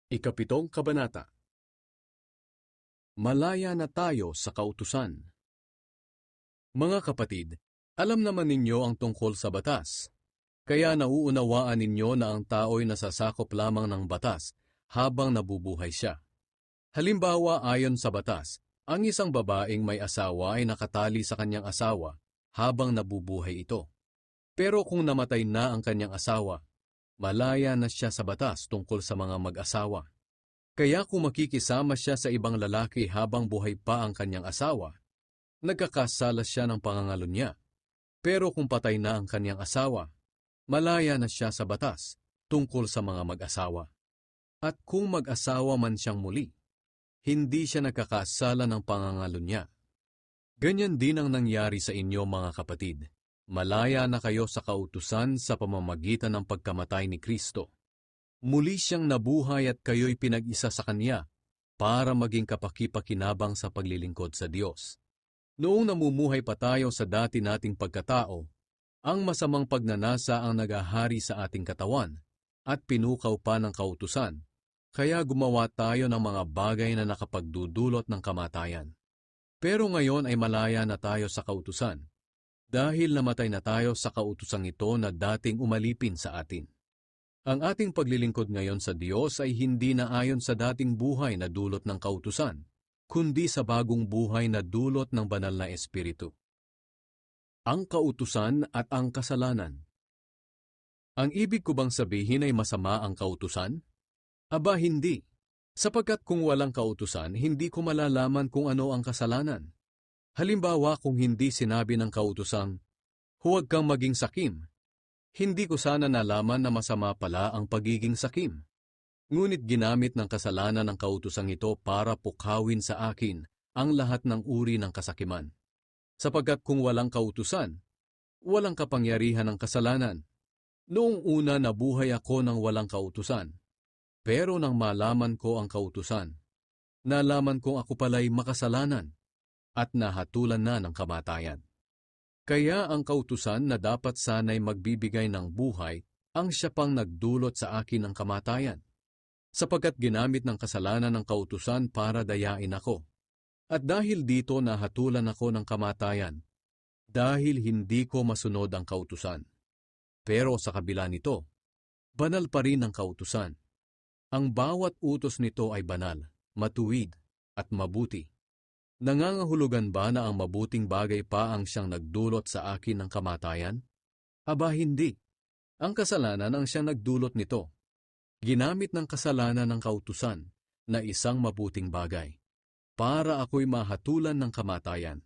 Ikapitong Kabanata. Malaya na tayo sa kautusan. Mga kapatid, alam naman ninyo ang tungkol sa batas. Kaya nauunawaan ninyo na ang tao'y nasasakop lamang ng batas habang nabubuhay siya. Halimbawa, ayon sa batas, ang isang babaeng may asawa ay nakatali sa kanyang asawa habang nabubuhay ito. Pero kung namatay na ang kanyang asawa, malaya na siya sa batas tungkol sa mga mag-asawa. Kaya kung makikisama siya sa ibang lalaki habang buhay pa ang kanyang asawa, nagkakasala siya ng pangangalo niya. Pero kung patay na ang kanyang asawa, malaya na siya sa batas tungkol sa mga mag-asawa. At kung mag-asawa man siyang muli, hindi siya nagkakasala ng pangangalo niya. Ganyan din ang nangyari sa inyo, mga kapatid. Malaya na kayo sa kautusan sa pamamagitan ng pagkamatay ni Kristo. Muli siyang nabuhay at kayo'y pinag-isa sa Kanya para maging kapaki-pakinabang sa paglilingkod sa Diyos. Noong namumuhay pa tayo sa dati nating pagkatao, ang masamang pagnanasa ang nagahari sa ating katawan at pinukaw pa ng kautusan, kaya gumawa tayo ng mga bagay na nakapagdudulot ng kamatayan. Pero ngayon ay malaya na tayo sa kautusan, dahil namatay na tayo sa kautusang ito na dating umalipin sa atin. Ang ating paglilingkod ngayon sa Diyos ay hindi na ayon sa dating buhay na dulot ng kautusan, kundi sa bagong buhay na dulot ng banal na Espiritu. Ang kautusan at ang kasalanan. Ang ibig ko bang sabihin ay masama ang kautusan? Aba, hindi. Sapagkat kung walang kautusan, hindi ko malalaman kung ano ang kasalanan. Halimbawa, kung hindi sinabi ng kautusang, huwag kang maging sakim, hindi ko sana nalaman na masama pala ang pagiging sakim. Ngunit ginamit ng kasalanan ng kautosang ito para pukhawin sa akin ang lahat ng uri ng kasakiman. Sapagkat kung walang kautusan, walang kapangyarihan ng kasalanan. Noong una nabuhay ako ng walang kautusan. Pero nang malaman ko ang kautusan, nalaman kong ako pala'y makasalanan at nahatulan na ng kamatayan. Kaya ang kautusan na dapat sana'y magbibigay ng buhay, ang siya pang nagdulot sa akin ng kamatayan. Sapagkat ginamit ng kasalanan ng kautusan para dayain ako. At dahil dito nahatulan ako ng kamatayan, dahil hindi ko masunod ang kautusan. Pero sa kabila nito, banal pa rin ang kautusan. Ang bawat utos nito ay banal, matuwid, at mabuti. Nangangahulugan ba na ang mabuting bagay pa ang siyang nagdulot sa akin ng kamatayan? Aba, hindi. Ang kasalanan ang siyang nagdulot nito. Ginamit ng kasalanan ng kautusan na isang mabuting bagay para ako'y mahatulan ng kamatayan.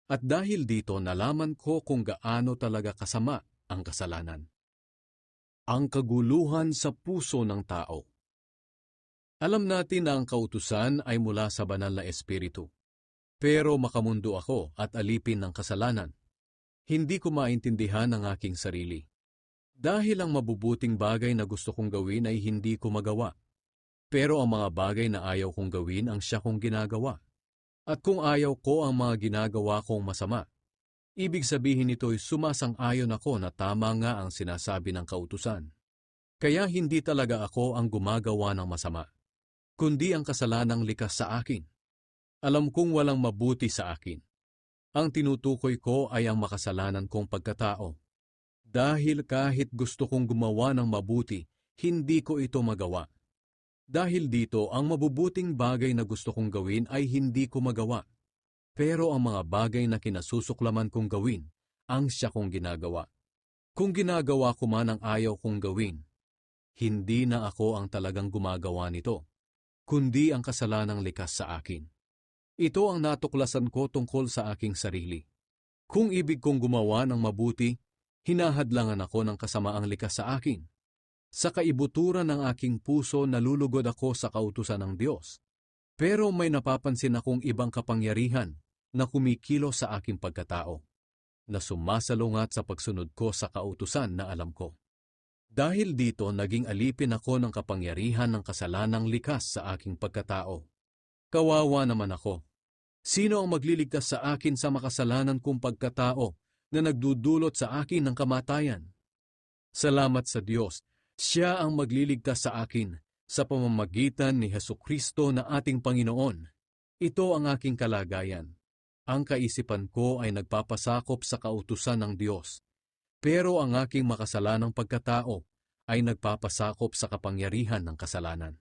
At dahil dito nalaman ko kung gaano talaga kasama ang kasalanan. Ang kaguluhan sa puso ng tao. Alam natin na ang kautusan ay mula sa banal na Espiritu. Pero makamundo ako at alipin ng kasalanan. Hindi ko maintindihan ang aking sarili. Dahil ang mabubuting bagay na gusto kong gawin ay hindi ko magawa. Pero ang mga bagay na ayaw kong gawin ang siya kong ginagawa. At kung ayaw ko ang mga ginagawa kong masama, ibig sabihin nito'y sumasang-ayon ako na tama nga ang sinasabi ng kautusan. Kaya hindi talaga ako ang gumagawa ng masama, kundi ang kasalanang likas sa akin. Alam kong walang mabuti sa akin. Ang tinutukoy ko ay ang makasalanan kong pagkatao. Dahil kahit gusto kong gumawa ng mabuti, hindi ko ito magawa. Dahil dito, ang mabubuting bagay na gusto kong gawin ay hindi ko magawa. Pero ang mga bagay na kinasusuklaman kong gawin, ang siya kong ginagawa. Kung ginagawa ko man ang ayaw kong gawin, hindi na ako ang talagang gumagawa nito, kundi ang kasalanang likas sa akin. Ito ang natuklasan ko tungkol sa aking sarili. Kung ibig kong gumawa ng mabuti, hinahadlangan ako ng kasamaang likas sa akin. Sa kaibuturan ng aking puso nalulugod ako sa kautusan ng Diyos. Pero may napapansin akong ibang kapangyarihan na kumikilos sa aking pagkatao, na sumasalungat sa pagsunod ko sa kautusan na alam ko. Dahil dito naging alipin ako ng kapangyarihan ng kasalanang likas sa aking pagkatao. Kawawa naman ako. Sino ang magliligtas sa akin sa makasalanan kong pagkatao na nagdudulot sa akin ng kamatayan? Salamat sa Diyos, Siya ang magliligtas sa akin sa pamamagitan ni Hesukristo na ating Panginoon. Ito ang aking kalagayan. Ang kaisipan ko ay nagpapasakop sa kautusan ng Diyos, pero ang aking makasalanang pagkatao ay nagpapasakop sa kapangyarihan ng kasalanan.